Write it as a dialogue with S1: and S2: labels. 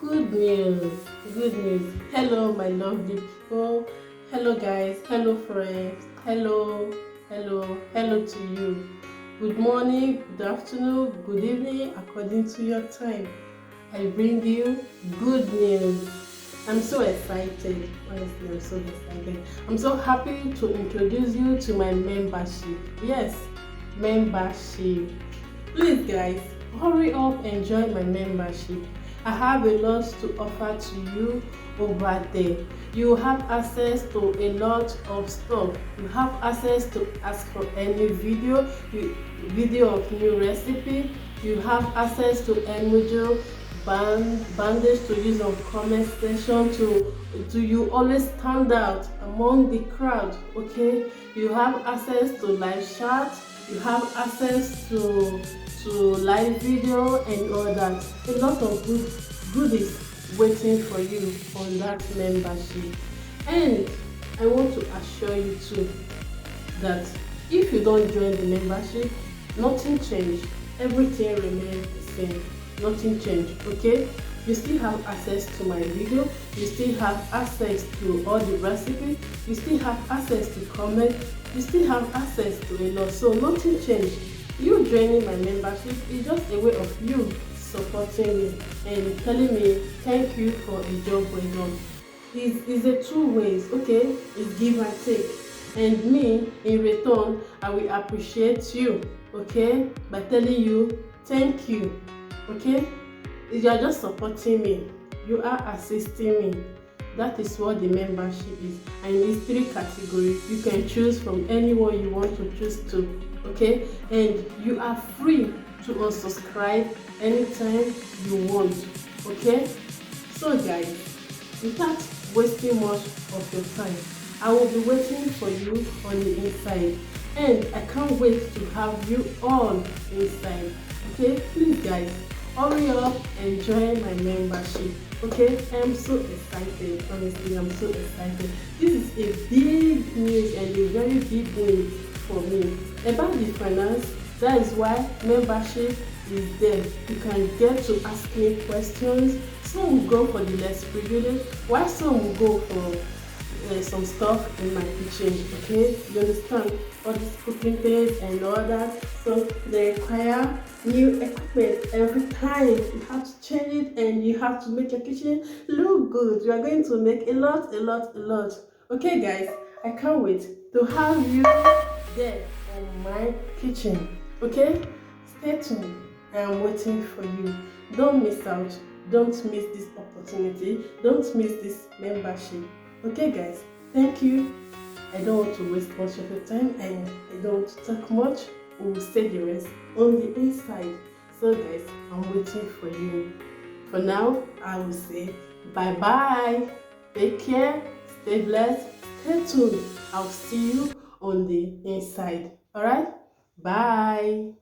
S1: Good news, good news. Hello, my lovely people. Hello, guys. Hello, friends. Hello to you. Good morning, good afternoon, good evening, according to your time. I bring you good news. I'm so excited. Honestly, I'm so excited. I'm so happy to introduce you to my membership. Yes, membership. Please, guys, hurry up and join my membership. I have a lot to offer to you over there. You have access to a lot of stuff. You have access to ask for any video of new recipe. You have access to emoji bandage to use on comment section to you always stand out among the crowd. Okay, you have access to live chat. You have access to live video and all that. A lot of goodies waiting for you on that membership. And I want to assure you too that if you don't join the membership, nothing changed. Everything remains the same. Nothing changed. Okay, you still have access to my video, you still have access to all the recipes, you still have access to comment, you still have access to a lot. So nothing changed. You joining my membership is just a way of you supporting me and telling me thank you for a job well done. It's a two ways. Okay, it's give and take, and me in return I will appreciate you, okay, by telling you thank you. Okay, you are just supporting me, you are assisting me. That is what the membership is, and it's three categories. You can choose from anyone you want to choose to. Okay, and you are free to unsubscribe anytime you want. Okay, so guys, without wasting much of your time, I will be waiting for you on the inside, and I can't wait to have you all inside. Okay, please guys, hurry up and join my membership. Okay, I'm so excited. Honestly, I'm so excited. This is a big news and a very big win for me about the finance. That is why membership is there. You can get to ask me questions. Some will go for the less privileged, while some will go for some stuff in my kitchen. Okay, you understand, all these cooking things and all that. So they require new equipment every time. You have to change it and you have to make your kitchen look good. You are going to make a lot. Okay guys, I can't wait to have you there in my kitchen. Okay, stay tuned. I am waiting for you. Don't miss out. Don't miss this opportunity. Don't miss this membership. Okay guys, thank you. I don't want to waste much of your time and I don't want to talk much. We will say the rest on the inside. So guys, I'm waiting for you. For now, I will say bye bye. Take care, stay blessed, stay tuned. I'll see you on the inside. Alright? Bye.